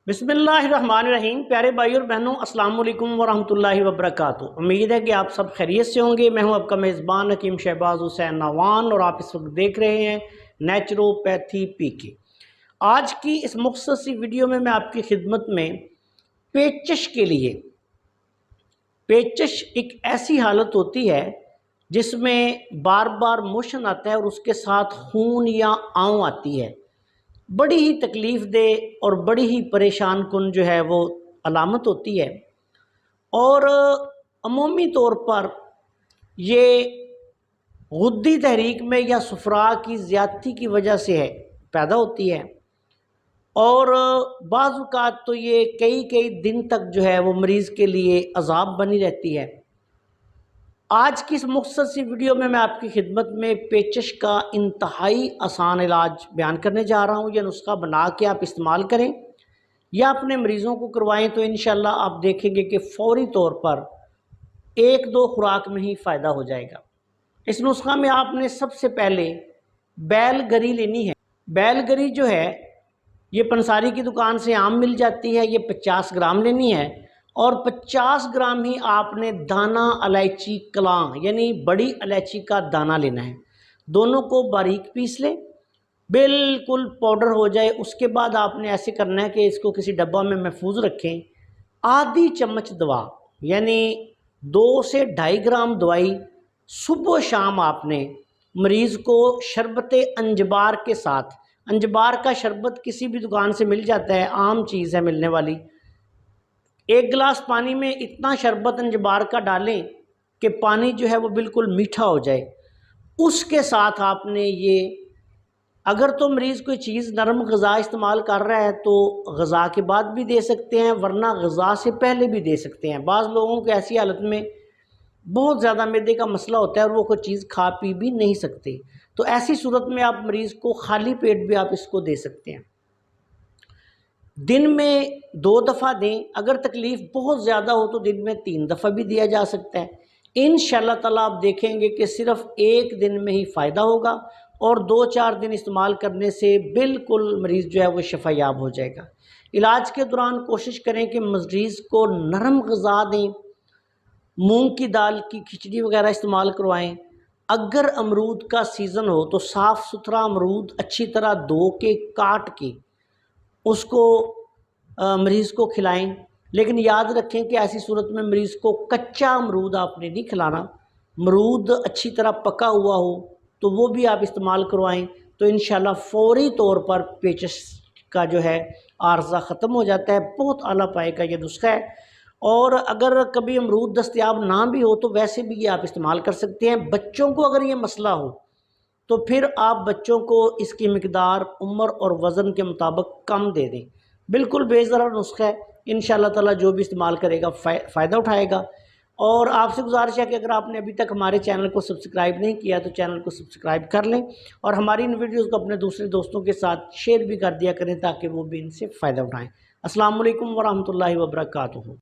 बिस्मिल्लाहिर्रहमानिर्रहीम। प्यारे भाई और बहनों, अस्सलाम वालेकुम वरहमतुल्लाहि वबरकातुहू। उम्मीद है कि आप सब खैरियत से होंगे। मैं हूं आपका मेज़बान हकीम शहबाज हुसैन नवान और आप इस वक्त देख रहे हैं नेचुरोपैथी पीके। आज की इस मुख्तसर सी वीडियो में मैं आपकी खिदमत में पेचश के लिए, पेचश एक ऐसी हालत होती है जिसमें बार बार मोशन आता है और उसके साथ खून या आंव आती है। बड़ी ही तकलीफ़ दे और बड़ी ही परेशान कुन जो है वो अलामत होती है और अमूमी तौर पर ये गुद्दी तहरीक में या सुफरा की ज़्यादती की वजह से है पैदा होती है और बाज़ औक़ात तो ये कई कई दिन तक जो है वो मरीज़ के लिए अज़ाब बनी रहती है। आज की इस मुख्तसर सी वीडियो में मैं आपकी खिदमत में पेचश का इंतहाई आसान इलाज बयान करने जा रहा हूँ। यह नुस्खा बना के आप इस्तेमाल करें या अपने मरीज़ों को करवाएं तो इंशाल्लाह आप देखेंगे कि फ़ौरी तौर पर एक दो खुराक में ही फ़ायदा हो जाएगा। इस नुस्खा में आपने सबसे पहले बैलगरी लेनी है। बैलगरी जो है ये पंसारी की दुकान से आम मिल जाती है। ये 50 ग्राम लेनी है और 50 ग्राम ही आपने दाना इलायची कलां यानी बड़ी इलायची का दाना लेना है। दोनों को बारीक पीस लें, बिल्कुल पाउडर हो जाए। उसके बाद आपने ऐसे करना है कि इसको किसी डब्बा में महफूज रखें। आधी चम्मच दवा यानी 2 से 2.5 ग्राम दवाई सुबह शाम आपने मरीज़ को शरबत अंजबार के साथ, अंजबार का शरबत किसी भी दुकान से मिल जाता है, आम चीज़ है मिलने वाली। 1 गिलास पानी में इतना शरबत अंजबार का डालें कि पानी जो है वो बिल्कुल मीठा हो जाए। उसके साथ आपने ये, अगर तो मरीज़ कोई चीज़ नरम ग़िज़ा इस्तेमाल कर रहा है तो ग़िज़ा के बाद भी दे सकते हैं, वरना ग़िज़ा से पहले भी दे सकते हैं। बाज़ लोगों को ऐसी हालत में बहुत ज़्यादा मैदे का मसला होता है और वो कोई चीज़ खा पी भी नहीं सकते, तो ऐसी सूरत में आप मरीज़ को खाली पेट भी आप इसको दे सकते हैं। दिन में 2 दफ़ा दें। अगर तकलीफ़ बहुत ज़्यादा हो तो दिन में 3 दफ़ा भी दिया जा सकता है। इंशाअल्लाह ताला आप देखेंगे कि सिर्फ़ 1 दिन में ही फ़ायदा होगा और 2-4 दिन इस्तेमाल करने से बिल्कुल मरीज़ जो है वो शफ़ायाब हो जाएगा। इलाज के दौरान कोशिश करें कि मरीज़ को नरम ग़िज़ा दें, मूंग की दाल की खिचड़ी वगैरह इस्तेमाल करवाएं। अगर अमरूद का सीज़न हो तो साफ़ सुथरा अमरूद अच्छी तरह धो के काट के उसको मरीज़ को खिलाएं। लेकिन याद रखें कि ऐसी सूरत में मरीज़ को कच्चा अमरूद आपने नहीं खिलाना। अमरूद अच्छी तरह पका हुआ हो तो वो भी आप इस्तेमाल करवाएं तो इंशाल्लाह फ़ौरी तौर पर पेचश का जो है आर्ज़ा ख़त्म हो जाता है। बहुत आला पाए का ये नुस्खा है और अगर कभी अमरूद दस्तयाब ना भी हो तो वैसे भी ये आप इस्तेमाल कर सकते हैं। बच्चों को अगर ये मसला हो तो फिर आप बच्चों को इसकी मिकदार उम्र और वज़न के मुताबिक कम दे दें। बिल्कुल बेज़रर नुस्खा है। इंशाअल्लाह ताला जो भी इस्तेमाल करेगा फ़ायदा उठाएगा। और आपसे गुजारिश है कि अगर आपने अभी तक हमारे चैनल को सब्सक्राइब नहीं किया तो चैनल को सब्सक्राइब कर लें और हमारी इन वीडियोज़ को अपने दूसरे दोस्तों के साथ शेयर भी कर दिया करें ताकि वो भी इनसे फ़ायदा उठाएँ। अस्सलाम वालेकुम वरहमतुल्लाहि वबरकातुहू।